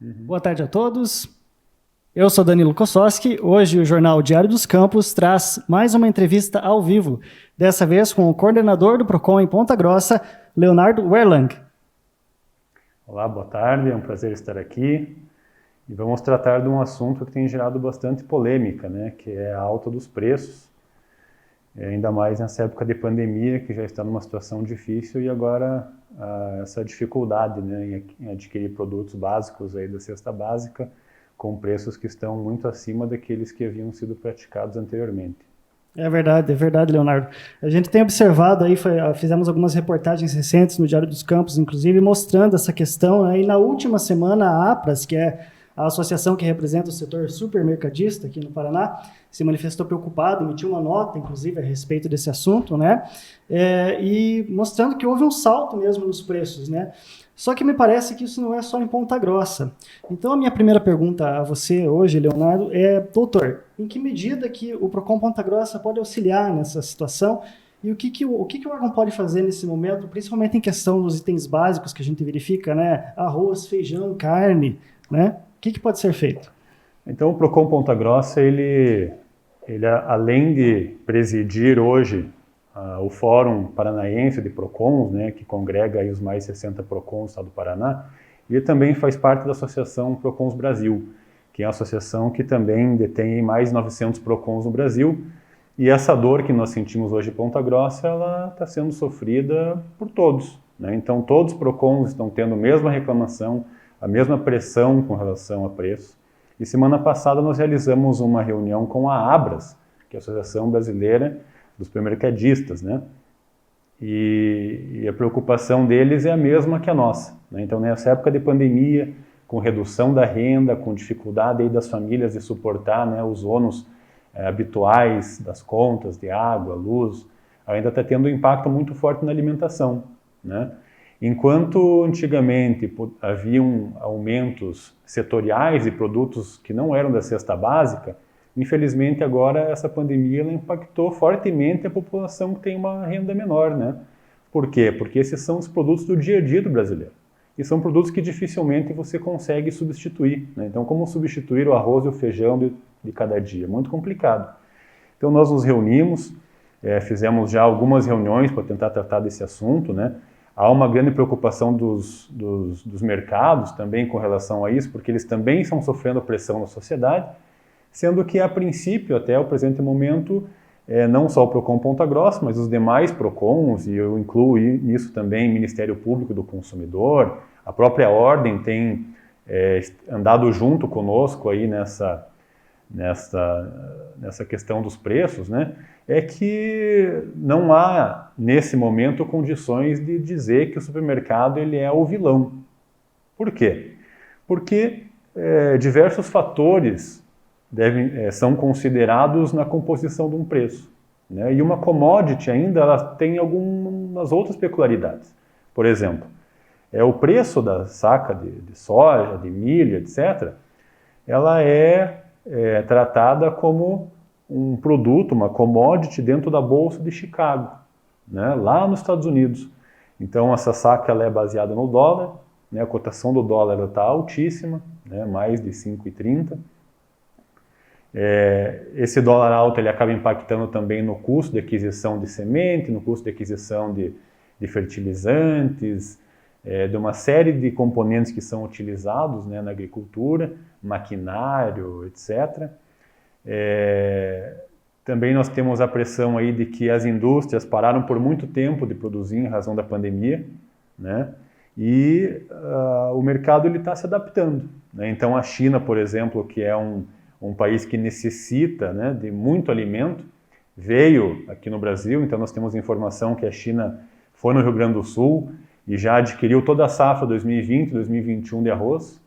Boa tarde a todos. Eu sou Danilo Kossowski. Hoje o jornal Diário dos Campos traz mais uma entrevista ao vivo, dessa vez com o coordenador do Procon em Ponta Grossa, Leonardo Werlang. Olá, boa tarde, é um prazer estar aqui e vamos tratar de um assunto que tem gerado bastante polêmica, né, que é a alta dos preços, ainda mais nessa época de pandemia, que já está numa situação difícil e agora essa dificuldade, né, em adquirir produtos básicos aí da cesta básica com preços que estão muito acima daqueles que haviam sido praticados anteriormente. É verdade, Leonardo. A gente tem observado aí, fizemos algumas reportagens recentes no Diário dos Campos, inclusive, mostrando essa questão, né? E na última semana, a APRAS, que é a associação que representa o setor supermercadista aqui no Paraná, se manifestou preocupada, emitiu uma nota, inclusive, a respeito desse assunto, né? E mostrando que houve um salto mesmo nos preços, né? Só que me parece que isso não é só em Ponta Grossa. Então, a minha primeira pergunta a você hoje, Leonardo, é, doutor, em que medida que o Procon Ponta Grossa pode auxiliar nessa situação e o que o órgão pode fazer nesse momento, principalmente em questão dos itens básicos que a gente verifica, né? Arroz, feijão, carne, né? O que pode ser feito? Então, o Procon Ponta Grossa, ele além de presidir hoje o Fórum Paranaense de Procons, né, que congrega aí os mais 60 Procons do estado do Paraná, ele também faz parte da Associação Procons Brasil, que é a associação que também detém mais de 900 Procons no Brasil, e essa dor que nós sentimos hoje em Ponta Grossa, ela está sendo sofrida por todos, né? Então todos os Procons estão tendo a mesma reclamação, a mesma pressão com relação a preço. E semana passada nós realizamos uma reunião com a ABRAS, que é a Associação Brasileira dos Supermercadistas, né? E a preocupação deles é a mesma que a nossa, né? Então, nessa época de pandemia, com redução da renda, com dificuldade aí das famílias de suportar, né, os ônus habituais das contas de água, luz, ainda está tendo um impacto muito forte na alimentação, né? Enquanto antigamente haviam aumentos setoriais de produtos que não eram da cesta básica, infelizmente agora essa pandemia ela impactou fortemente a população que tem uma renda menor, né? Por quê? Porque esses são os produtos do dia a dia do brasileiro. E são produtos que dificilmente você consegue substituir, né? Então, como substituir o arroz e o feijão de cada dia? Muito complicado. Então, nós nos reunimos, fizemos já algumas reuniões para tentar tratar desse assunto, né? Há uma grande preocupação dos mercados também com relação a isso, porque eles também estão sofrendo pressão na sociedade, sendo que, a princípio, até o presente momento, não só o Procon Ponta Grossa, mas os demais Procons, e eu incluo nisso também o Ministério Público do Consumidor, a própria Ordem tem andado junto conosco aí nessa questão dos preços, né? É que não há, nesse momento, condições de dizer que o supermercado ele é o vilão. Por quê? Porque diversos fatores são considerados na composição de um preço, né? E uma commodity ainda ela tem algumas outras peculiaridades. Por exemplo, o preço da saca de soja, de milho, etc., ela é tratada como um produto, uma commodity dentro da Bolsa de Chicago, né, lá nos Estados Unidos. Então essa saca ela é baseada no dólar, né, a cotação do dólar está altíssima, né, mais de 5,30. Esse dólar alto ele acaba impactando também no custo de aquisição de semente, no custo de aquisição de fertilizantes, de uma série de componentes que são utilizados, né, na agricultura, maquinário, etc. Também nós temos a pressão aí de que as indústrias pararam por muito tempo de produzir em razão da pandemia, né? E o mercado está se adaptando, né? Então a China, por exemplo, que é um país que necessita, né, de muito alimento, veio aqui no Brasil. Então nós temos informação que a China foi no Rio Grande do Sul e já adquiriu toda a safra 2020, 2021 de arroz,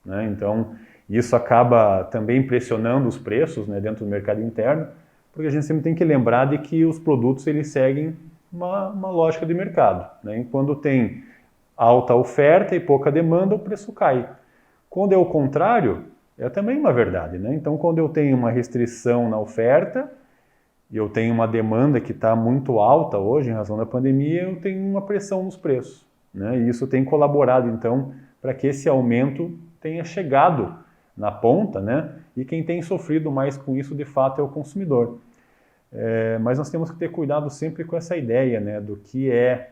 né? Então isso acaba também pressionando os preços, né, dentro do mercado interno, porque a gente sempre tem que lembrar de que os produtos eles seguem uma lógica de mercado, né? E quando tem alta oferta e pouca demanda, o preço cai. Quando é o contrário, é também uma verdade, né? Então, quando eu tenho uma restrição na oferta e eu tenho uma demanda que está muito alta hoje em razão da pandemia, eu tenho uma pressão nos preços, né? E isso tem colaborado, então, para que esse aumento tenha chegado na ponta, né? E quem tem sofrido mais com isso, de fato, é o consumidor. Mas nós temos que ter cuidado sempre com essa ideia, né, do que é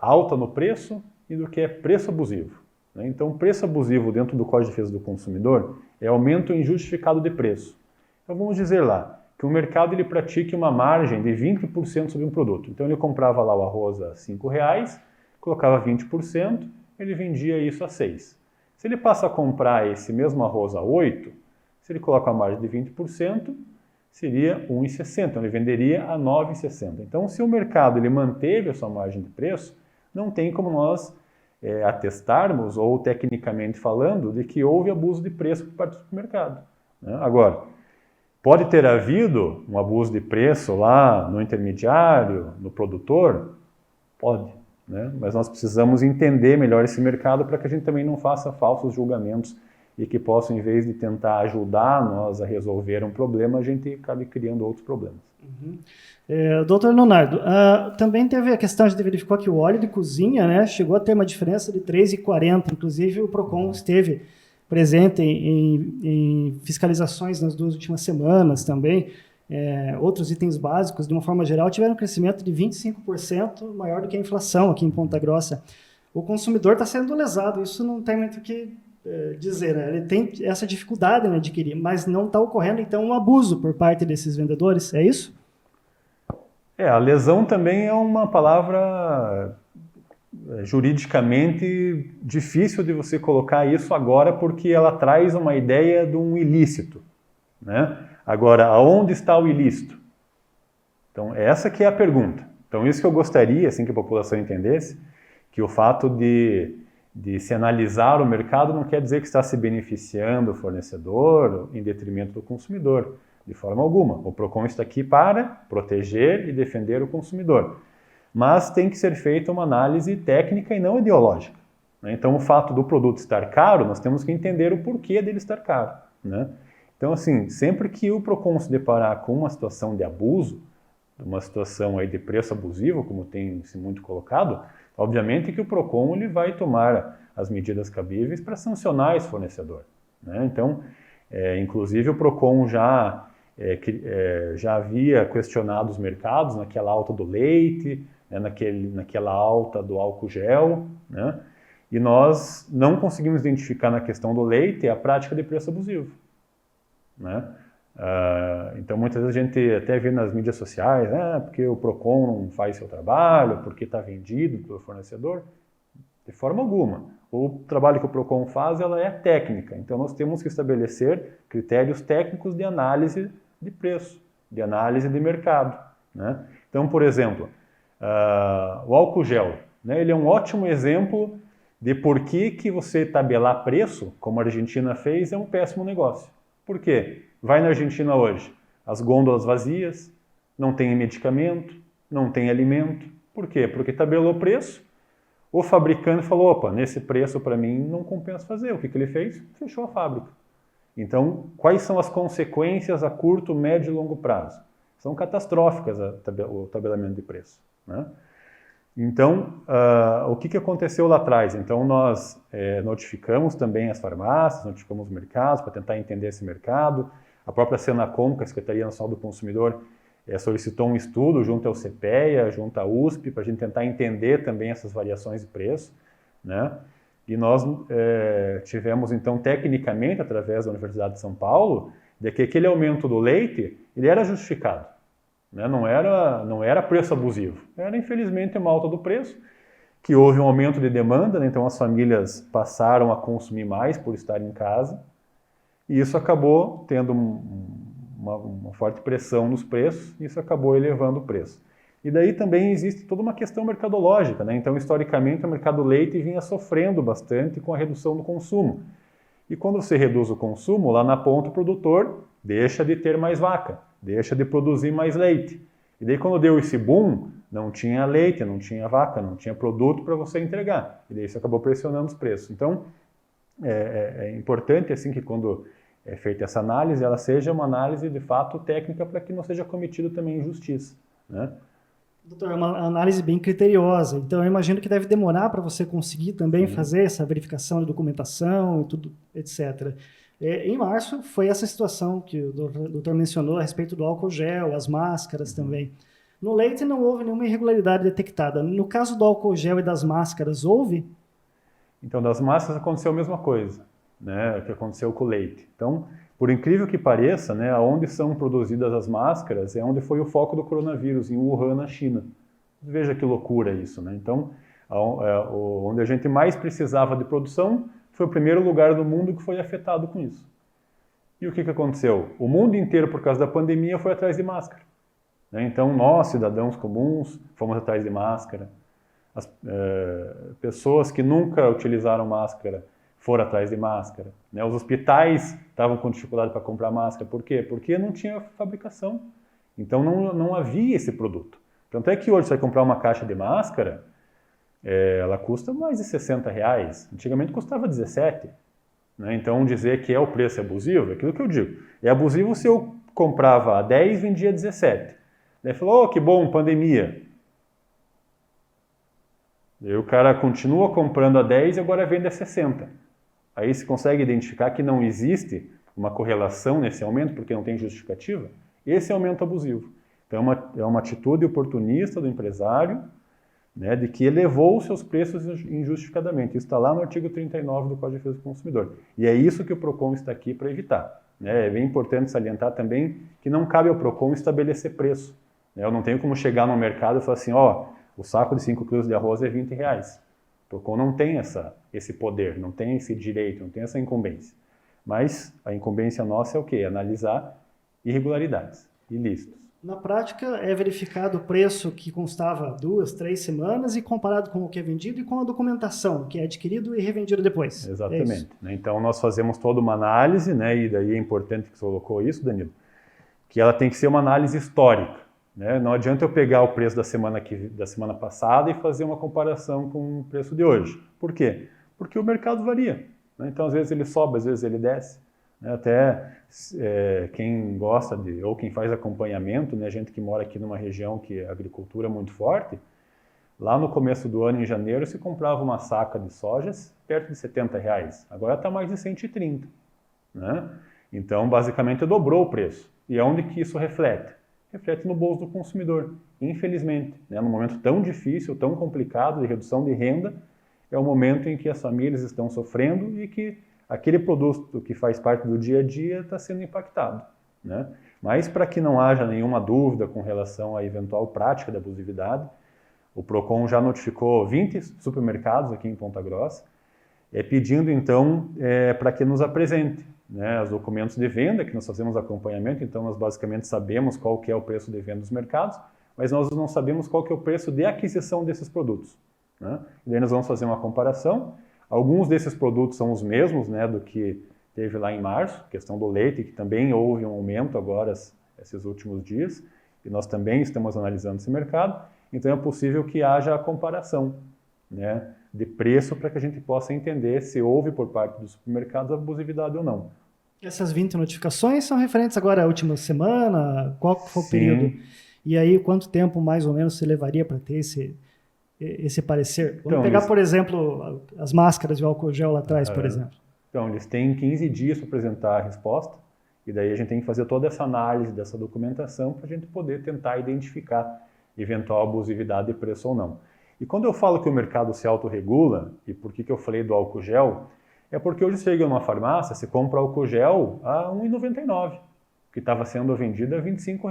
alta no preço e do que é preço abusivo. Né? Então, preço abusivo dentro do Código de Defesa do Consumidor é aumento injustificado de preço. Então, vamos dizer lá que o mercado ele pratique uma margem de 20% sobre um produto. Então, ele comprava lá o arroz a R$ 5,00, colocava 20%, ele vendia isso a 6. Se ele passa a comprar esse mesmo arroz a 8, se ele coloca a margem de 20%, seria R$ 1,60. Então, ele venderia a R$ 9,60. Então, se o mercado ele manteve a sua margem de preço, não tem como nós atestarmos, ou tecnicamente falando, de que houve abuso de preço por parte do mercado. Né? Agora, pode ter havido um abuso de preço lá no intermediário, no produtor? Pode. Né? Mas nós precisamos entender melhor esse mercado para que a gente também não faça falsos julgamentos e que possam, em vez de tentar ajudar nós a resolver um problema, a gente acabe criando outros problemas. Uhum. Doutor Leonardo, também teve a questão, a gente verificou que o óleo de cozinha, né, chegou a ter uma diferença de 3,40, inclusive o PROCON esteve presente em fiscalizações nas 2 últimas semanas também. Outros itens básicos, de uma forma geral, tiveram um crescimento de 25% maior do que a inflação aqui em Ponta Grossa. O consumidor está sendo lesado, isso não tem muito o que dizer, né? Ele tem essa dificuldade em adquirir, mas não está ocorrendo, então, um abuso por parte desses vendedores, é isso? A lesão também é uma palavra juridicamente difícil de você colocar isso agora, porque ela traz uma ideia de um ilícito, né? Agora, aonde está o ilícito? Então, essa que é a pergunta. Então, isso que eu gostaria, assim, que a população entendesse, que o fato de se analisar o mercado não quer dizer que está se beneficiando o fornecedor em detrimento do consumidor, de forma alguma. O PROCON está aqui para proteger e defender o consumidor. Mas tem que ser feita uma análise técnica e não ideológica. Né? Então, o fato do produto estar caro, nós temos que entender o porquê dele estar caro. Né? Então, assim, sempre que o PROCON se deparar com uma situação de abuso, uma situação aí de preço abusivo, como tem se muito colocado, obviamente que o PROCON ele vai tomar as medidas cabíveis para sancionar esse fornecedor. Né? Então, inclusive o PROCON já havia questionado os mercados naquela alta do leite, né, naquela alta do álcool gel, né? E nós não conseguimos identificar na questão do leite a prática de preço abusivo. Né? Então, muitas vezes a gente até vê nas mídias sociais, porque o PROCON não faz seu trabalho, porque está vendido pelo fornecedor. De forma alguma. O trabalho que o PROCON faz ela é técnica, então nós temos que estabelecer critérios técnicos de análise de preço, de análise de mercado. Né? Então, por exemplo, o álcool gel, né, ele é um ótimo exemplo de por que você tabelar preço, como a Argentina fez, é um péssimo negócio. Por quê? Vai na Argentina hoje, as gôndolas vazias, não tem medicamento, não tem alimento. Por quê? Porque tabelou preço, o fabricante falou, opa, nesse preço para mim não compensa fazer. O que ele fez? Fechou a fábrica. Então, quais são as consequências a curto, médio e longo prazo? São catastróficas o tabelamento de preço. Né? Então, o que aconteceu lá atrás? Então, nós notificamos também as farmácias, notificamos os mercados para tentar entender esse mercado. A própria Senacom, que é a Secretaria Nacional do Consumidor, solicitou um estudo junto ao CPEA, junto à USP, para a gente tentar entender também essas variações de preço. Né? E nós tivemos, então, tecnicamente, através da Universidade de São Paulo, de que aquele aumento do leite ele era justificado. Né? Não era preço abusivo. Era, infelizmente, uma alta do preço, que houve um aumento de demanda, né? Então as famílias passaram a consumir mais por estar em casa, e isso acabou tendo uma forte pressão nos preços, e isso acabou elevando o preço. E daí também existe toda uma questão mercadológica, né? Então, historicamente, o mercado do leite vinha sofrendo bastante com a redução do consumo. E quando você reduz o consumo, lá na ponta o produtor deixa de ter mais vaca, deixa de produzir mais leite. E daí quando deu esse boom, não tinha leite, não tinha vaca, não tinha produto para você entregar. E daí isso acabou pressionando os preços. Então, é importante assim que quando é feita essa análise, ela seja uma análise de fato técnica para que não seja cometido também injustiça. Né? Doutor, é uma análise bem criteriosa, então eu imagino que deve demorar para você conseguir também fazer essa verificação de documentação e tudo, etc. Em março foi essa situação que o doutor mencionou a respeito do álcool gel, as máscaras também. No leite não houve nenhuma irregularidade detectada. No caso do álcool gel e das máscaras, houve? Então, das máscaras aconteceu a mesma coisa, né, que aconteceu com o leite. Então, por incrível que pareça, né, onde são produzidas as máscaras é onde foi o foco do coronavírus, em Wuhan, na China. Veja que loucura isso, né? Então, onde a gente mais precisava de produção foi o primeiro lugar do mundo que foi afetado com isso. E o que aconteceu? O mundo inteiro, por causa da pandemia, foi atrás de máscara, né? Então, nós, cidadãos comuns, fomos atrás de máscara. As pessoas que nunca utilizaram máscara foram atrás de máscara, né? Os hospitais estavam com dificuldade para comprar máscara. Por quê? Porque não tinha fabricação. Então não havia esse produto. Tanto é que hoje você vai comprar uma caixa de máscara, ela custa mais de R$60. Antigamente custava 17. Né? Então dizer que o preço abusivo, é aquilo que eu digo. É abusivo se eu comprava a 10 e vendia a 17. Daí falou, que bom, pandemia. E o cara continua comprando a 10 e agora vende a 60. Aí se consegue identificar que não existe uma correlação nesse aumento, porque não tem justificativa. Esse é aumento abusivo. Então é uma atitude oportunista do empresário, né, de que elevou os seus preços injustificadamente. Isso está lá no artigo 39 do Código de Defesa do Consumidor. E é isso que o PROCON está aqui para evitar. Né? É bem importante salientar também que não cabe ao PROCON estabelecer preço. Né? Eu não tenho como chegar no mercado e falar assim, o saco de 5 quilos de arroz é R$20. O PROCON não tem esse poder, não tem esse direito, não tem essa incumbência. Mas a incumbência nossa é o quê? Analisar irregularidades, ilícitos. Na prática, é verificado o preço que constava 2, 3 semanas e comparado com o que é vendido e com a documentação, que é adquirido e revendido depois. Exatamente. Então, nós fazemos toda uma análise, né, e daí é importante que você colocou isso, Danilo, que ela tem que ser uma análise histórica. Né? Não adianta eu pegar o preço da semana passada e fazer uma comparação com o preço de hoje. Por quê? Porque o mercado varia. Né? Então, às vezes ele sobe, às vezes ele desce. Até quem gosta ou quem faz acompanhamento, né, gente que mora aqui numa região que a agricultura é muito forte, lá no começo do ano, em janeiro, se comprava uma saca de sojas perto de R$70. Agora está mais de 130. Né? Então, basicamente, dobrou o preço. E onde que isso reflete? Reflete no bolso do consumidor, infelizmente. Né? Num momento tão difícil, tão complicado de redução de renda, é o momento em que as famílias estão sofrendo e que aquele produto que faz parte do dia a dia está sendo impactado. Né? Mas para que não haja nenhuma dúvida com relação à eventual prática da abusividade, o PROCON já notificou 20 supermercados aqui em Ponta Grossa, pedindo então para que nos apresente, né, os documentos de venda, que nós fazemos acompanhamento, então nós basicamente sabemos qual que é o preço de venda dos mercados, mas nós não sabemos qual que é o preço de aquisição desses produtos. Né? E daí nós vamos fazer uma comparação. Alguns desses produtos são os mesmos, né, do que teve lá em março, questão do leite, que também houve um aumento agora esses últimos dias, e nós também estamos analisando esse mercado, então é possível que haja a comparação, né, de preço para que a gente possa entender se houve por parte dos supermercados abusividade ou não. Essas 20 notificações são referentes agora à última semana? Qual foi o período? E aí, quanto tempo mais ou menos você levaria para ter esse parecer? Vamos pegar, por exemplo, as máscaras de álcool gel lá atrás, por exemplo. Então, eles têm 15 dias para apresentar a resposta, e daí a gente tem que fazer toda essa análise dessa documentação para a gente poder tentar identificar eventual abusividade de preço ou não. E quando eu falo que o mercado se autorregula, e por que eu falei do álcool gel, é porque hoje você chega numa farmácia, você compra álcool gel a R$ 1,99, que estava sendo vendido a R$ 25.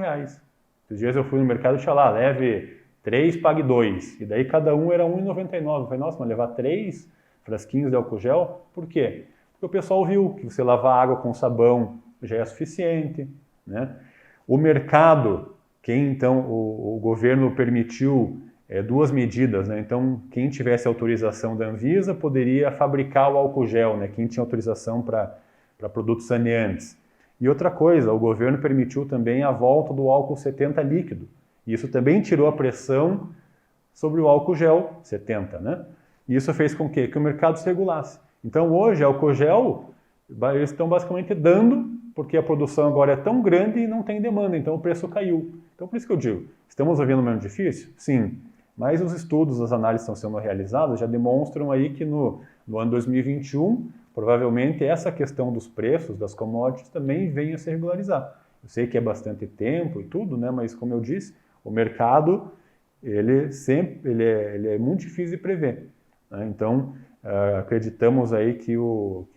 Esses dias eu fui no mercado e tinha lá, leve 3, pague 2. E daí cada um era R$ 1,99. Eu falei, nossa, mas levar 3 frasquinhos de álcool gel? Por quê? Porque o pessoal viu que você lavar água com sabão já é suficiente. Né? O mercado, então o governo permitiu duas medidas. Né? Então, quem tivesse autorização da Anvisa poderia fabricar o álcool gel, né? Quem tinha autorização para produtos saneantes. E outra coisa, o governo permitiu também a volta do álcool 70 líquido. Isso também tirou a pressão sobre o álcool gel 70, né? E isso fez com que o mercado se regulasse. Então hoje, álcool gel, eles estão basicamente dando, porque a produção agora é tão grande e não tem demanda, então o preço caiu. Então, por isso que eu digo, estamos vivendo um momento difícil? Sim, mas os estudos, as análises estão sendo realizadas, já demonstram aí que no ano 2021, provavelmente essa questão dos preços das commodities também venha a se regularizar. Eu sei que é bastante tempo e tudo, né? Mas como eu disse, o mercado ele é muito difícil de prever, né? Então acreditamos aí que o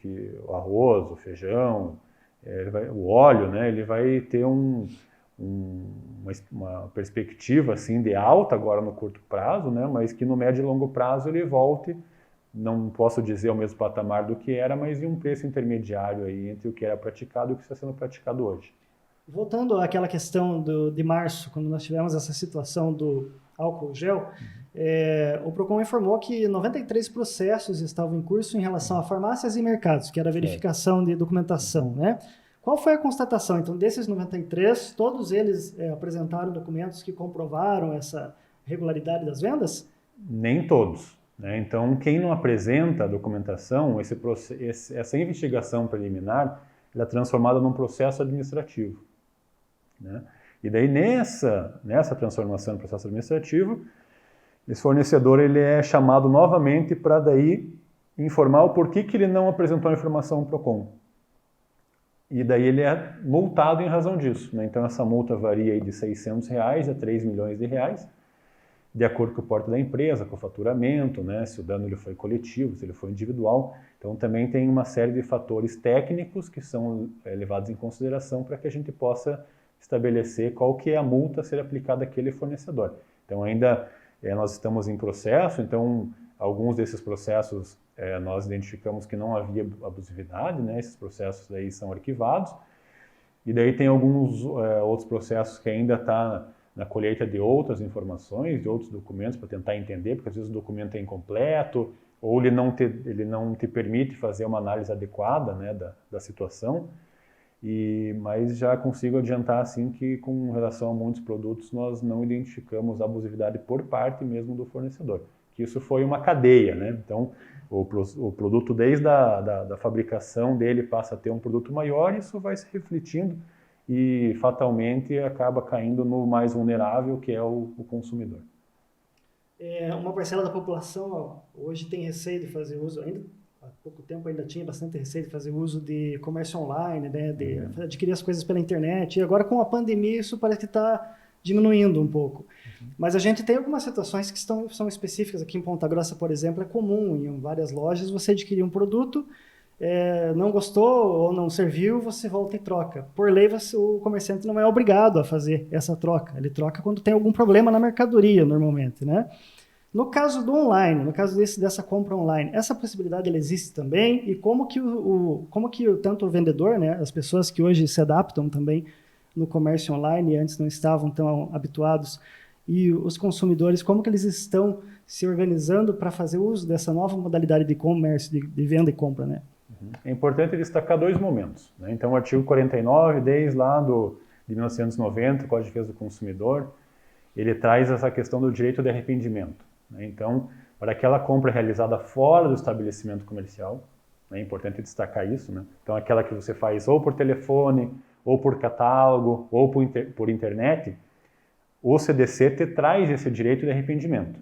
arroz, o feijão, o óleo, né? Ele vai ter uma perspectiva assim de alta agora no curto prazo, né? Mas que no médio e longo prazo ele volte, não posso dizer ao mesmo patamar do que era, mas em um preço intermediário aí entre o que era praticado e o que está sendo praticado hoje. Voltando àquela questão de março, quando nós tivemos essa situação do álcool gel, o PROCON informou que 93 processos estavam em curso em relação a farmácias e mercados, que era a verificação de documentação, né? Qual foi a constatação? Então, desses 93, todos eles apresentaram documentos que comprovaram essa regularidade das vendas? Nem todos, né? Então, quem não apresenta a documentação, essa investigação preliminar, ela é transformada num processo administrativo, né? E daí, nessa transformação no processo administrativo, esse fornecedor ele é chamado novamente para daí informar o porquê que ele não apresentou a informação ao PROCON. E daí ele é multado em razão disso, né? Então essa multa varia aí de R$600 a R$3 milhões, de acordo com o porte da empresa, com o faturamento, né? Se o dano ele foi coletivo, se ele foi individual. Então também tem uma série de fatores técnicos que são levados em consideração para que a gente possa estabelecer qual que é a multa a ser aplicada àquele fornecedor. Então ainda nós estamos em processo, então alguns desses processos nós identificamos que não havia abusividade, né? Esses processos daí são arquivados, e daí tem alguns outros processos que ainda está na colheita de outras informações, de outros documentos para tentar entender, porque às vezes o documento é incompleto, ou ele não te permite fazer uma análise adequada, né, da situação. Mas já consigo adiantar assim que com relação a muitos produtos nós não identificamos abusividade por parte mesmo do fornecedor, que isso foi uma cadeia, né? Então o produto desde da fabricação dele passa a ter um produto maior, e isso vai se refletindo e fatalmente acaba caindo no mais vulnerável, que é o consumidor. Uma parcela da população hoje tem receio de fazer uso, ainda há pouco tempo ainda tinha bastante receio de fazer uso de comércio online, né, de adquirir as coisas pela internet, e agora com a pandemia isso parece que está diminuindo um pouco. Mas a gente tem algumas situações que são específicas. Aqui em Ponta Grossa, por exemplo, é comum em várias lojas você adquirir um produto, não gostou ou não serviu, você volta e troca. Por lei, o comerciante não é obrigado a fazer essa troca. Ele troca quando tem algum problema na mercadoria, normalmente, né? No caso do online, no caso dessa compra online, essa possibilidade ela existe também? E como que tanto o vendedor, né, as pessoas que hoje se adaptam também no comércio online e antes não estavam tão habituados, e os consumidores, como que eles estão se organizando para fazer uso dessa nova modalidade de comércio, de venda e compra, né? É importante destacar dois momentos, né? Então, o artigo 49, desde lá de 1990, o Código de Defesa do Consumidor, ele traz essa questão do direito de arrependimento, né? Então, para aquela compra realizada fora do estabelecimento comercial, é importante destacar isso, né? Então, aquela que você faz ou por telefone, ou por catálogo, ou por internet, o CDC te traz esse direito de arrependimento.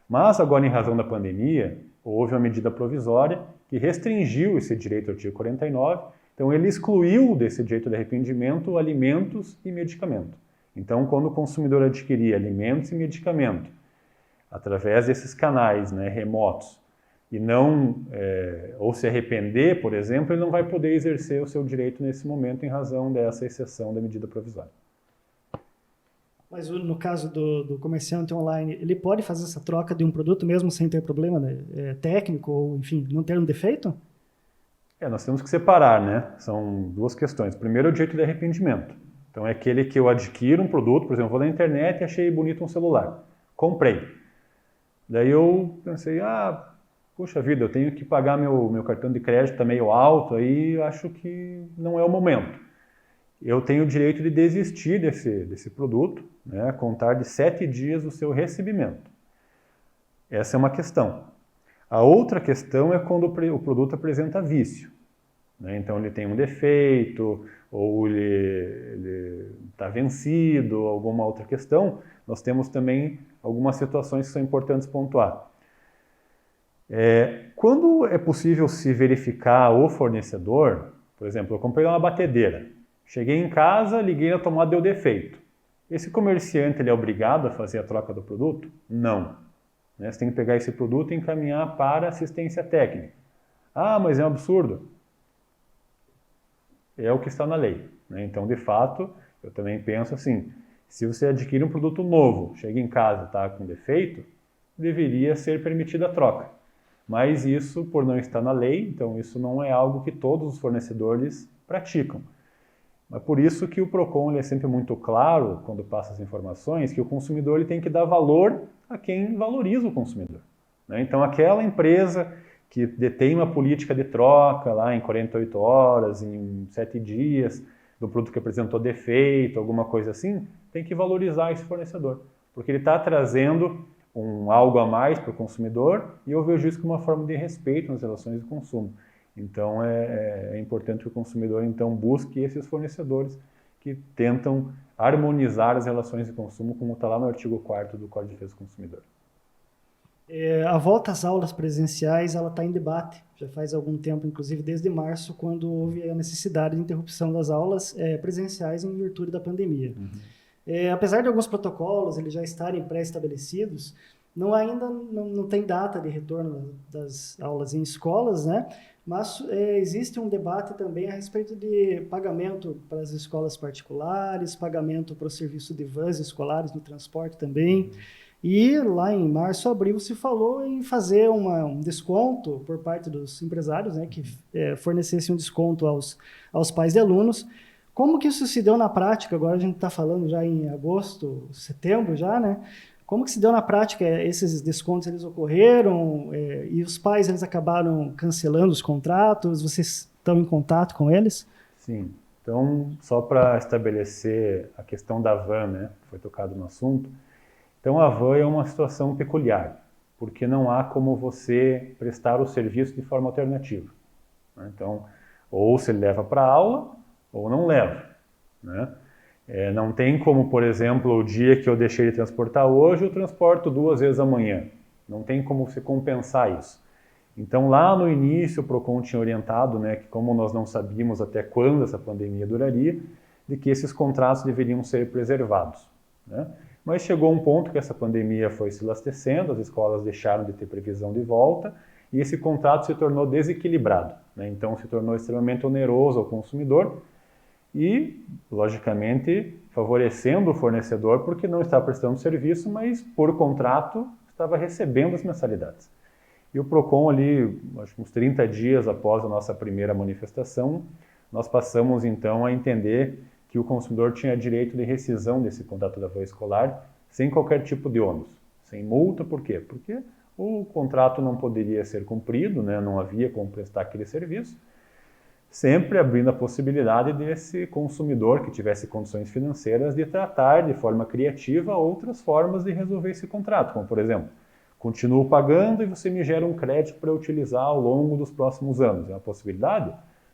Mas agora, em razão da pandemia, houve uma medida provisória que restringiu esse direito ao artigo 49, então ele excluiu desse direito de arrependimento alimentos e medicamento. Então, quando o consumidor adquirir alimentos e medicamento através desses canais, né, remotos, e não, ou se arrepender, por exemplo, ele não vai poder exercer o seu direito nesse momento em razão dessa exceção da medida provisória. Mas no caso do comerciante online, ele pode fazer essa troca de um produto mesmo sem ter problema, né, técnico ou, enfim, não ter um defeito? Nós temos que separar, né? São duas questões. Primeiro, o direito de arrependimento. Então, é aquele que eu adquiro um produto, por exemplo, vou na internet e achei bonito um celular. Comprei. Daí eu pensei, puxa vida, eu tenho que pagar meu cartão de crédito, está meio alto, aí acho que não é o momento. Eu tenho o direito de desistir desse produto, né, a contar de 7 dias do seu recebimento. Essa é uma questão. A outra questão é quando o produto apresenta vício. né? Então ele tem um defeito, ou ele está vencido, alguma outra questão, nós temos também algumas situações que são importantes pontuar. Quando é possível se verificar o fornecedor, por exemplo, eu comprei uma batedeira, cheguei em casa, liguei na tomada, deu defeito. Esse comerciante ele é obrigado a fazer a troca do produto? Não. Né? Você tem que pegar esse produto e encaminhar para assistência técnica. Ah, mas é um absurdo. É o que está na lei. Né? Então, de fato, eu também penso assim, se você adquire um produto novo, chega em casa e está com defeito, deveria ser permitida a troca. Mas isso, por não estar na lei, então isso não é algo que todos os fornecedores praticam. Mas por isso que o PROCON ele é sempre muito claro, quando passa as informações, que o consumidor ele tem que dar valor a quem valoriza o consumidor. Né? Então aquela empresa que detém uma política de troca lá em 48 horas, em 7 dias, do produto que apresentou defeito, alguma coisa assim, tem que valorizar esse fornecedor. Porque ele está trazendo algo a mais para o consumidor e eu vejo isso como uma forma de respeito nas relações de consumo. Então é importante que o consumidor então busque esses fornecedores que tentam harmonizar as relações de consumo, como está lá no artigo 4º do Código de Defesa do Consumidor. A volta às aulas presenciais ela está em debate, já faz algum tempo, inclusive desde março, quando houve a necessidade de interrupção das aulas presenciais em virtude da pandemia. Apesar de alguns protocolos eles já estarem pré-estabelecidos, ainda não tem data de retorno das aulas em escolas, né? Mas existe um debate também a respeito de pagamento para as escolas particulares, pagamento para o serviço de vans escolares no transporte também. E lá em março, abril, se falou em fazer um desconto por parte dos empresários, né, que fornecessem um desconto aos pais de alunos. Como que isso se deu na prática? Agora a gente está falando já em agosto, setembro já, né? Como que se deu na prática? Esses descontos eles ocorreram e os pais eles acabaram cancelando os contratos? Vocês estão em contato com eles? Sim. Então, só para estabelecer a questão da van, né? Foi tocado no assunto. Então, a van é uma situação peculiar, porque não há como você prestar o serviço de forma alternativa. Né? Então, ou você leva para aula, ou não leva. Né? Não tem como, por exemplo, o dia que eu deixei de transportar hoje, eu transporto 2 vezes amanhã. Não tem como se compensar isso. Então, lá no início, o PROCON tinha orientado, né, que como nós não sabíamos até quando essa pandemia duraria, de que esses contratos deveriam ser preservados. Né? Mas chegou um ponto que essa pandemia foi se elastecendo, as escolas deixaram de ter previsão de volta e esse contrato se tornou desequilibrado. Né? Então, se tornou extremamente oneroso ao consumidor e, logicamente, favorecendo o fornecedor porque não está prestando serviço, mas, por contrato, estava recebendo as mensalidades. E o PROCON ali, acho que uns 30 dias após a nossa primeira manifestação, nós passamos, então, a entender que o consumidor tinha direito de rescisão desse contrato da van escolar sem qualquer tipo de ônus, sem multa. Por quê? Porque o contrato não poderia ser cumprido, né? Não havia como prestar aquele serviço, sempre abrindo a possibilidade desse consumidor que tivesse condições financeiras de tratar de forma criativa outras formas de resolver esse contrato, como por exemplo, continuo pagando e você me gera um crédito para utilizar ao longo dos próximos anos. É uma possibilidade?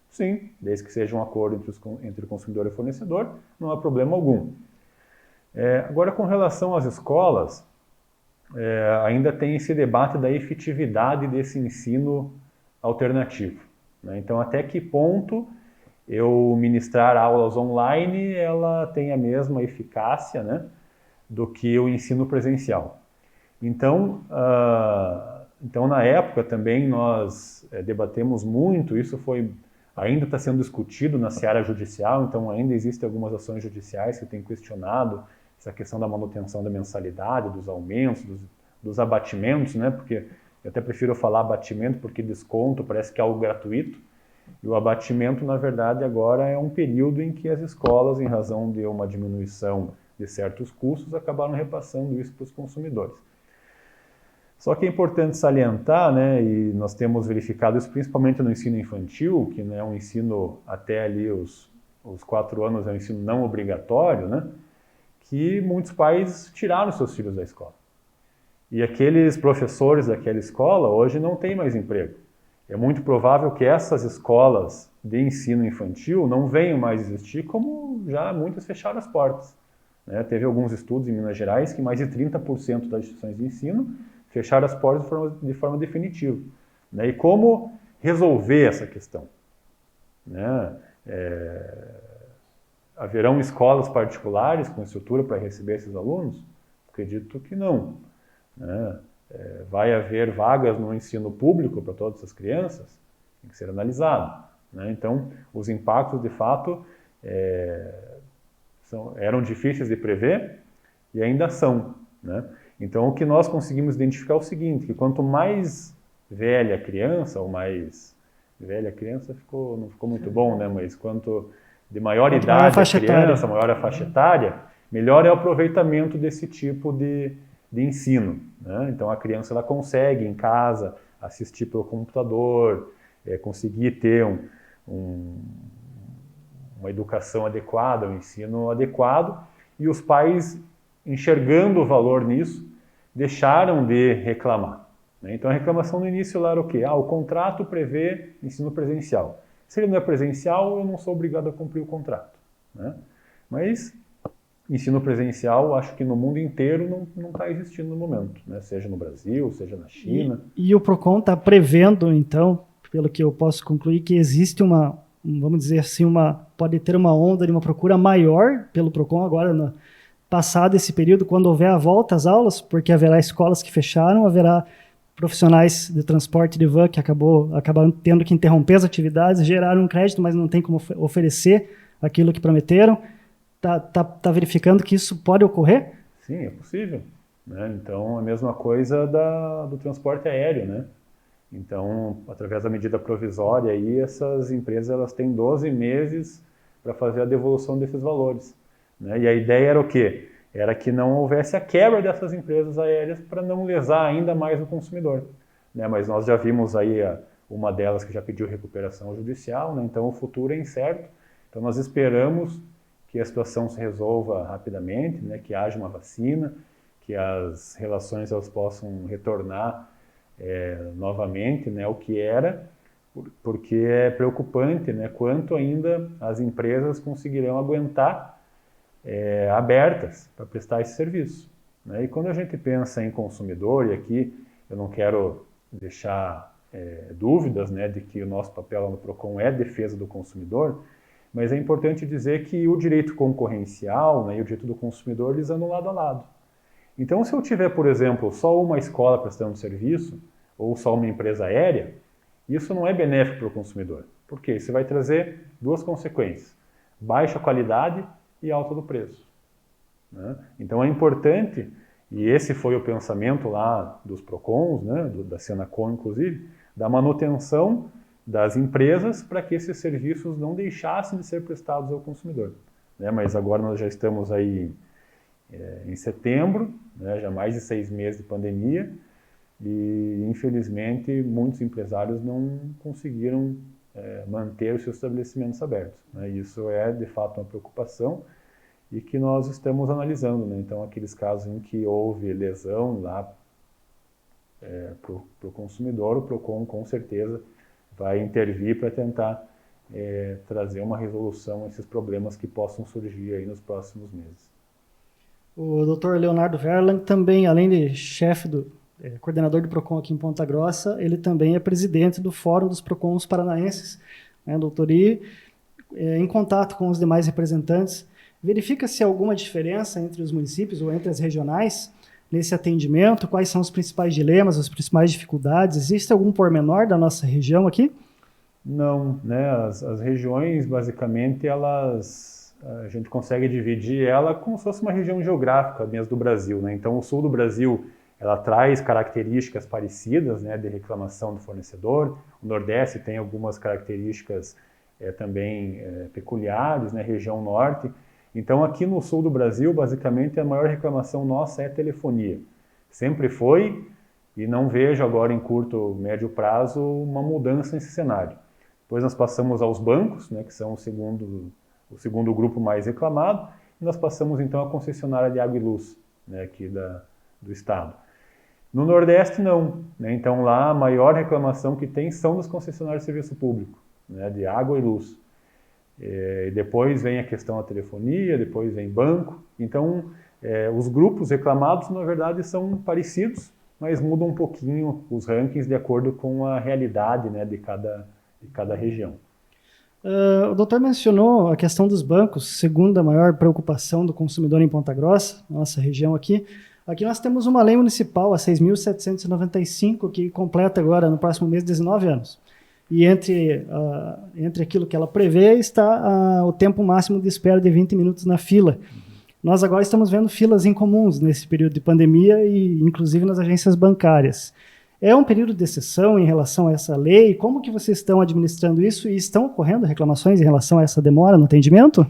Sim, desde que seja um acordo entre o consumidor e o fornecedor, não há problema algum. Agora, com relação às escolas, ainda tem esse debate da efetividade desse ensino alternativo. Né? Então, até que ponto eu ministrar aulas online, ela tem a mesma eficácia, né, do que o ensino presencial. Então, na época também nós debatemos muito, isso ainda está sendo discutido na seara judicial, então ainda existem algumas ações judiciais que têm questionado essa questão da manutenção da mensalidade, dos aumentos, dos abatimentos, né? Porque eu até prefiro falar abatimento porque desconto parece que é algo gratuito, e o abatimento, na verdade, agora é um período em que as escolas, em razão de uma diminuição de certos custos, acabaram repassando isso para os consumidores. Só que é importante salientar, né, e nós temos verificado isso principalmente no ensino infantil, que é um ensino até ali os 4 anos é um ensino não obrigatório, né, que muitos pais tiraram seus filhos da escola. E aqueles professores daquela escola hoje não têm mais emprego. É muito provável que essas escolas de ensino infantil não venham mais existir, como já muitas fecharam as portas. Né? Teve alguns estudos em Minas Gerais que mais de 30% das instituições de ensino fecharam as portas de forma definitiva. Né? E como resolver essa questão? Né? Haverão escolas particulares com estrutura para receber esses alunos? Acredito que não. Né? Vai haver vagas no ensino público para todas essas crianças? Tem que ser analisado. Né? Então, os impactos, de fato, eram difíceis de prever e ainda são. Né? Então, o que nós conseguimos identificar é o seguinte, que quanto mais velha a criança, ou mais... Velha a criança não ficou muito bom, né? Mas quanto de maior idade a criança, maior a faixa etária, melhor é o aproveitamento desse tipo de ensino. Né? Então, a criança ela consegue, em casa, assistir pelo computador, conseguir ter uma educação adequada, um ensino adequado, e os pais, enxergando o valor nisso, deixaram de reclamar. Né? Então a reclamação no início lá era o quê? O contrato prevê ensino presencial. Se ele não é presencial, eu não sou obrigado a cumprir o contrato. Né? Mas ensino presencial, acho que no mundo inteiro não está existindo no momento, né? Seja no Brasil, seja na China. E o PROCON está prevendo, então, pelo que eu posso concluir, que existe vamos dizer assim, pode ter uma onda de uma procura maior pelo PROCON agora, passado esse período, quando houver a volta às aulas, porque haverá escolas que fecharam, haverá profissionais de transporte de van que acabaram tendo que interromper as atividades, geraram um crédito, mas não tem como oferecer aquilo que prometeram. Tá verificando que isso pode ocorrer? Sim, é possível. Né? Então, a mesma coisa do transporte aéreo, né? Então, através da medida provisória, aí, essas empresas elas têm 12 meses para fazer a devolução desses valores. Né? E a ideia era o quê? Era que não houvesse a quebra dessas empresas aéreas para não lesar ainda mais o consumidor. Né? Mas nós já vimos aí uma delas que já pediu recuperação judicial, né? Então o futuro é incerto. Então nós esperamos que a situação se resolva rapidamente, né? Que haja uma vacina, que as relações elas possam retornar novamente, né? O que era, porque é preocupante, né? Quanto ainda as empresas conseguirão aguentar abertas para prestar esse serviço. Né? E quando a gente pensa em consumidor, e aqui eu não quero deixar dúvidas, né, de que o nosso papel lá no PROCON é defesa do consumidor, mas é importante dizer que o direito concorrencial, né, e o direito do consumidor eles andam lado a lado. Então, se eu tiver, por exemplo, só uma escola prestando serviço, ou só uma empresa aérea, isso não é benéfico para o consumidor. Por quê? Isso vai trazer duas consequências: baixa qualidade e alta do preço. Né? Então é importante, e esse foi o pensamento lá dos PROCONs, né, da Senacom inclusive, da manutenção das empresas para que esses serviços não deixassem de ser prestados ao consumidor. Né? Mas agora nós já estamos aí em setembro, né, já mais de 6 meses de pandemia, e infelizmente muitos empresários não conseguiram manter os seus estabelecimentos abertos. Né? Isso é de fato uma preocupação e que nós estamos analisando. Né? Então aqueles casos em que houve lesão lá para o consumidor, o PROCON com certeza vai intervir para tentar trazer uma resolução a esses problemas que possam surgir aí nos próximos meses. O Dr. Leonardo Verlang também, além de chefe coordenador do PROCON aqui em Ponta Grossa, ele também é presidente do Fórum dos PROCONs Paranaenses, né, doutor? E em contato com os demais representantes, verifica-se alguma diferença entre os municípios ou entre as regionais nesse atendimento? Quais são os principais dilemas, as principais dificuldades? Existe algum pormenor da nossa região aqui? Não, né? As regiões, basicamente, a gente consegue dividir ela como se fosse uma região geográfica mesmo do Brasil, né? Então, o sul do Brasil, ela traz características parecidas, né, de reclamação do fornecedor. O Nordeste tem algumas características também peculiares, né, região Norte. Então, aqui no sul do Brasil, basicamente, a maior reclamação nossa é telefonia. Sempre foi, e não vejo agora em curto, médio prazo, uma mudança nesse cenário. Depois nós passamos aos bancos, né, que são o segundo grupo mais reclamado, e nós passamos então à concessionária de água e luz, né, aqui do estado. No Nordeste não, né? Então lá a maior reclamação que tem são dos concessionários de serviço público, né, de água e luz. E depois vem a questão da telefonia, depois vem banco. Então, os grupos reclamados, na verdade, são parecidos, mas mudam um pouquinho os rankings de acordo com a realidade, né, de cada região. O doutor mencionou a questão dos bancos, segunda maior preocupação do consumidor em Ponta Grossa, nossa região aqui. Aqui nós temos uma lei municipal, a 6.795, que completa agora, no próximo mês, 19 anos. E entre aquilo que ela prevê está o tempo máximo de espera de 20 minutos na fila. Nós agora estamos vendo filas incomuns nesse período de pandemia, e inclusive nas agências bancárias. É um período de exceção em relação a essa lei? Como que vocês estão administrando isso, e estão ocorrendo reclamações em relação a essa demora no atendimento?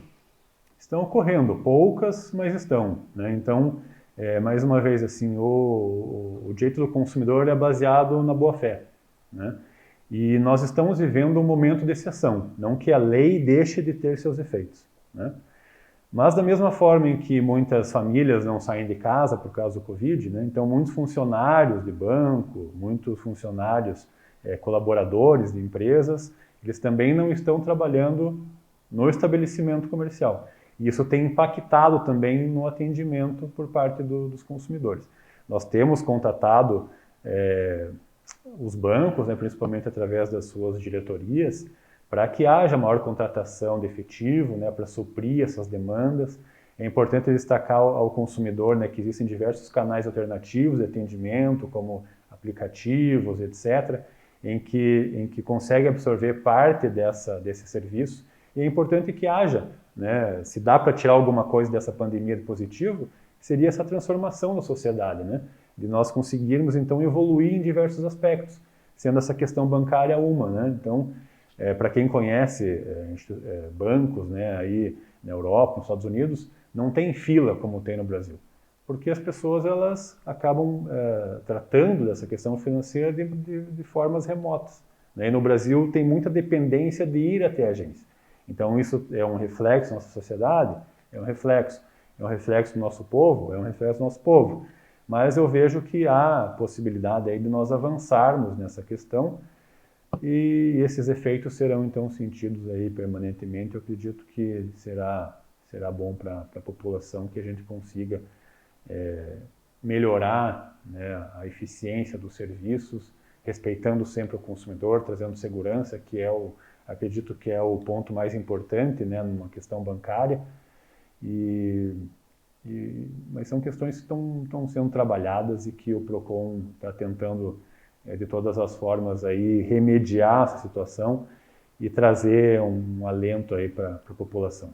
Estão ocorrendo, poucas, mas estão, né? Então, mais uma vez, assim, o direito do consumidor é baseado na boa-fé, né? E nós estamos vivendo um momento de exceção, não que a lei deixe de ter seus efeitos, né? Mas da mesma forma em que muitas famílias não saem de casa por causa do Covid, né? Então muitos funcionários de banco, muitos funcionários colaboradores de empresas, eles também não estão trabalhando no estabelecimento comercial. E isso tem impactado também no atendimento por parte dos consumidores. Nós temos contatado os bancos, né, principalmente através das suas diretorias, para que haja maior contratação de efetivo, né, para suprir essas demandas. É importante destacar ao consumidor, né, que existem diversos canais alternativos de atendimento, como aplicativos, etc., em que consegue absorver parte desse serviço. E é importante que haja, né, se dá para tirar alguma coisa dessa pandemia de positivo, seria essa transformação da sociedade, né, de nós conseguirmos, então, evoluir em diversos aspectos, sendo essa questão bancária uma, né. Então, para quem conhece bancos, né, aí na Europa, nos Estados Unidos, não tem fila como tem no Brasil, porque as pessoas elas acabam tratando dessa questão financeira de formas remotas, né? E no Brasil tem muita dependência de ir até a agência. Então isso é um reflexo da nossa sociedade, é um reflexo do nosso povo, é um reflexo do nosso povo. Mas eu vejo que há possibilidade aí de nós avançarmos nessa questão, e esses efeitos serão então sentidos aí permanentemente. Eu acredito que será bom para a população que a gente consiga melhorar, né, a eficiência dos serviços, respeitando sempre o consumidor, trazendo segurança, que acredito que é o ponto mais importante, né, numa questão bancária. Mas são questões que estão sendo trabalhadas e que o PROCON está tentando de todas as formas aí remediar essa situação e trazer um alento aí para a população.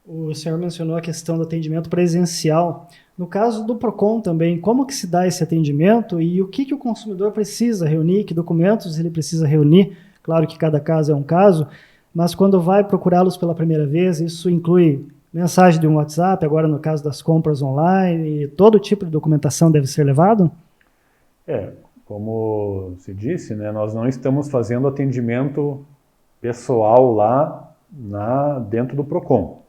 O senhor mencionou a questão do atendimento presencial. No caso do PROCON também, como que se dá esse atendimento e o que o consumidor precisa reunir, que documentos ele precisa reunir? Claro que cada caso é um caso, mas quando vai procurá-los pela primeira vez, isso inclui mensagem de um WhatsApp, agora no caso das compras online, todo tipo de documentação deve ser levado? Como se disse, né, nós não estamos fazendo atendimento pessoal lá dentro do PROCON.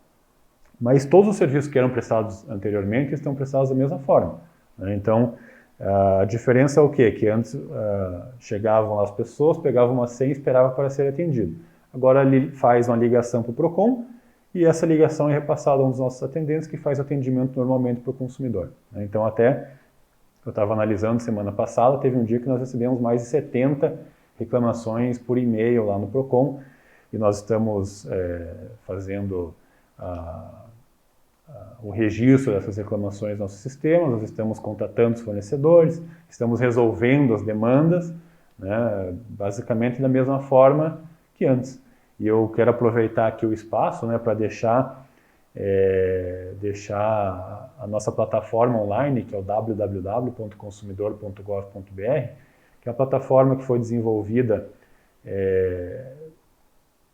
Mas todos os serviços que eram prestados anteriormente estão prestados da mesma forma, né? Então, a diferença é o quê? Que antes chegavam lá as pessoas, pegavam uma senha e esperavam para ser atendido. Agora ele faz uma ligação para o PROCON e essa ligação é repassada a um dos nossos atendentes que faz atendimento normalmente para o consumidor, né? Então, até eu estava analisando semana passada, teve um dia que nós recebemos mais de 70 reclamações por e-mail lá no PROCON, e nós estamos fazendo o registro dessas reclamações no nosso sistema, nós estamos contatando os fornecedores, estamos resolvendo as demandas, né, basicamente da mesma forma que antes. E eu quero aproveitar aqui o espaço, né, para deixar a nossa plataforma online, que é o www.consumidor.gov.br, que é a plataforma que foi desenvolvida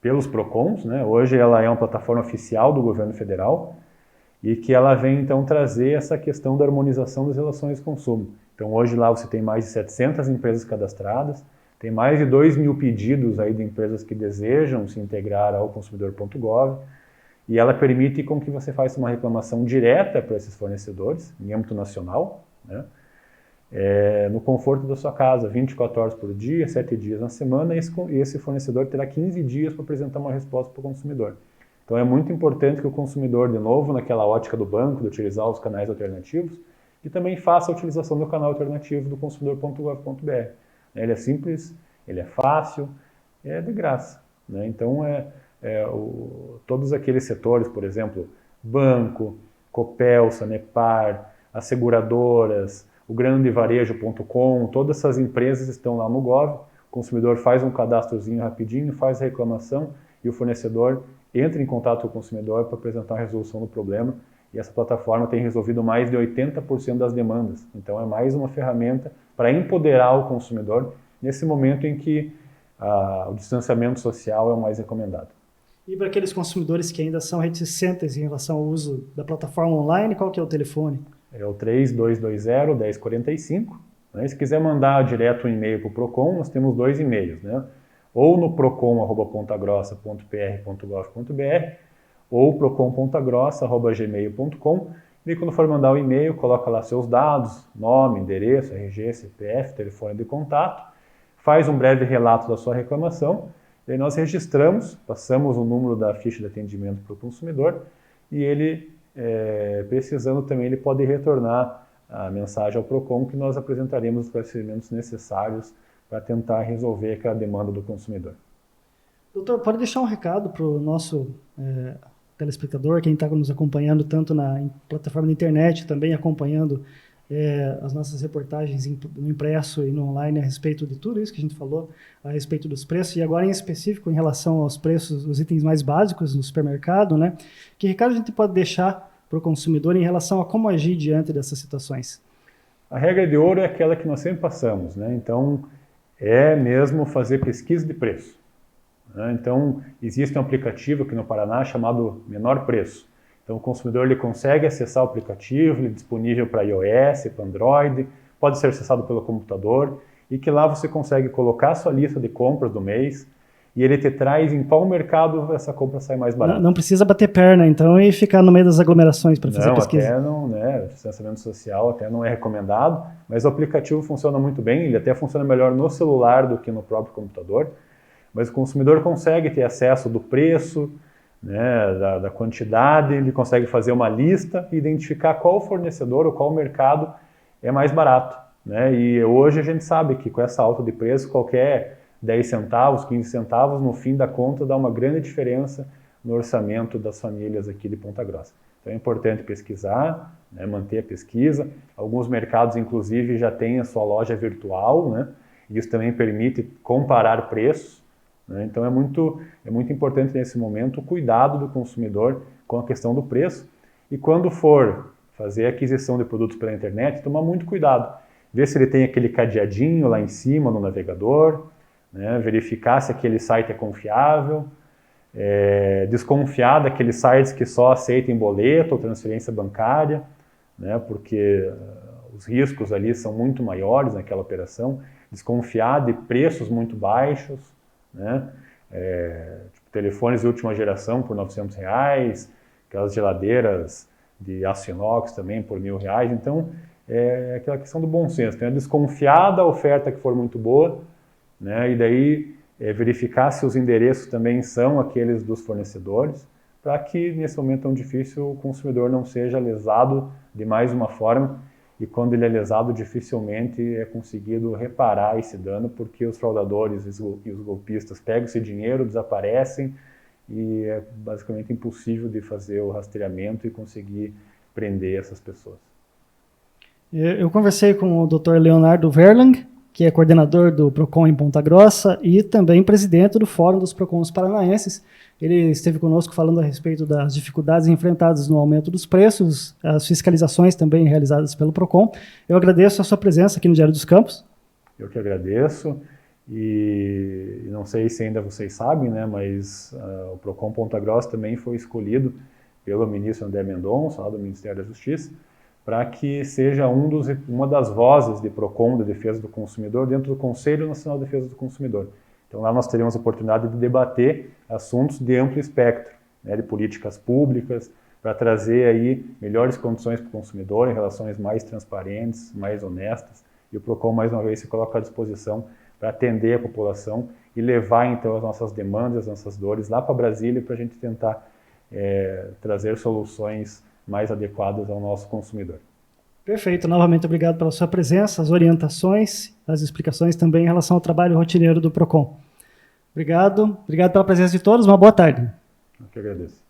pelos PROCONs, né? Hoje ela é uma plataforma oficial do governo federal e que ela vem então trazer essa questão da harmonização das relações de consumo. Então hoje lá você tem mais de 700 empresas cadastradas, tem mais de 2.000 pedidos aí de empresas que desejam se integrar ao consumidor.gov, e ela permite com que você faça uma reclamação direta para esses fornecedores, em âmbito nacional, né? no conforto da sua casa, 24 horas por dia, 7 dias na semana, e esse fornecedor terá 15 dias para apresentar uma resposta para o consumidor. Então é muito importante que o consumidor, de novo, naquela ótica do banco, de utilizar os canais alternativos, e também faça a utilização do canal alternativo do consumidor.gov.br. Ele é simples, ele é fácil, é de graça. Né? Então, todos aqueles setores, por exemplo, banco, Copel, Sanepar, as seguradoras, o grandevarejo.com, todas essas empresas estão lá no Gov, o consumidor faz um cadastrozinho rapidinho, faz a reclamação e o fornecedor entra em contato com o consumidor para apresentar a resolução do problema. E essa plataforma tem resolvido mais de 80% das demandas. Então é mais uma ferramenta para empoderar o consumidor nesse momento em que o distanciamento social é o mais recomendado. E para aqueles consumidores que ainda são reticentes em relação ao uso da plataforma online, qual que é o telefone? É o 3220-1045. Né? Se quiser mandar direto um e-mail para o PROCON, nós temos 2 e-mails. Né? Ou no procon@pontagrossa.pr.gov.br ou procon.grossa@gmail.com. E quando for mandar o e-mail, coloca lá seus dados, nome, endereço, RG, CPF, telefone de contato, faz um breve relato da sua reclamação, e aí nós registramos, passamos o número da ficha de atendimento para o consumidor, e ele, precisando também, ele pode retornar a mensagem ao PROCON, que nós apresentaremos os esclarecimentos necessários para tentar resolver aquela demanda do consumidor. Doutor, pode deixar um recado para o nosso telespectador, quem está nos acompanhando tanto na plataforma da internet, também acompanhando as nossas reportagens no impresso e no online a respeito de tudo isso que a gente falou, a respeito dos preços, e agora em específico em relação aos preços, os itens mais básicos no supermercado, né? Que recado a gente pode deixar para o consumidor em relação a como agir diante dessas situações? A regra de ouro é aquela que nós sempre passamos, né? Então, é mesmo fazer pesquisa de preço. Então, existe um aplicativo aqui no Paraná chamado Menor Preço. Então, o consumidor ele consegue acessar o aplicativo, ele é disponível para iOS, para Android, pode ser acessado pelo computador, e que lá você consegue colocar a sua lista de compras do mês, e ele te traz em qual mercado essa compra sai mais barata. Não precisa bater perna, então, e ficar no meio das aglomerações para fazer pesquisa. Até não, né? O distanciamento social até não é recomendado, mas o aplicativo funciona muito bem, ele até funciona melhor no celular do que no próprio computador. Mas o consumidor consegue ter acesso do preço, né, da quantidade, ele consegue fazer uma lista e identificar qual fornecedor ou qual mercado é mais barato. Né? E hoje a gente sabe que com essa alta de preço, qualquer 10 centavos, 15 centavos, no fim da conta dá uma grande diferença no orçamento das famílias aqui de Ponta Grossa. Então é importante pesquisar, né, manter a pesquisa. Alguns mercados, inclusive, já têm a sua loja virtual, né? E isso também permite comparar preços. Então é muito importante nesse momento o cuidado do consumidor com a questão do preço, e quando for fazer a aquisição de produtos pela internet, tomar muito cuidado, ver se ele tem aquele cadeadinho lá em cima no navegador, né? Verificar se aquele site é confiável, desconfiar daqueles sites que só aceitem boleto ou transferência bancária, né? Porque os riscos ali são muito maiores naquela operação, desconfiar de preços muito baixos, né? Tipo, telefones de última geração por R$900, aquelas geladeiras de aço inox também por R$1.000. Então, é aquela questão do bom senso, né? Desconfiar da oferta que for muito boa, né? E daí verificar se os endereços também são aqueles dos fornecedores, para que nesse momento tão difícil o consumidor não seja lesado de mais uma forma. E quando ele é lesado, dificilmente é conseguido reparar esse dano, porque os fraudadores e os golpistas pegam esse dinheiro, desaparecem, e é basicamente impossível de fazer o rastreamento e conseguir prender essas pessoas. Eu conversei com o Dr. Leonardo Verlang, que é coordenador do PROCON em Ponta Grossa e também presidente do Fórum dos PROCONs Paranaenses. Ele esteve conosco falando a respeito das dificuldades enfrentadas no aumento dos preços, as fiscalizações também realizadas pelo PROCON. Eu agradeço a sua presença aqui no Diário dos Campos. Eu que agradeço, e não sei se ainda vocês sabem, né, mas o PROCON Ponta Grossa também foi escolhido pelo ministro André Mendonça, lá do Ministério da Justiça, para que seja uma das vozes de PROCON, de defesa do consumidor, dentro do Conselho Nacional de Defesa do Consumidor. Então lá nós teremos a oportunidade de debater assuntos de amplo espectro, né, de políticas públicas, para trazer aí melhores condições para o consumidor em relações mais transparentes, mais honestas, e o PROCON, mais uma vez, se coloca à disposição para atender a população e levar, então, as nossas demandas, as nossas dores lá para Brasília para a gente tentar trazer soluções mais adequadas ao nosso consumidor. Perfeito. Novamente, obrigado pela sua presença, as orientações, as explicações também em relação ao trabalho rotineiro do PROCON. Obrigado. Obrigado pela presença de todos. Uma boa tarde. Eu que agradeço.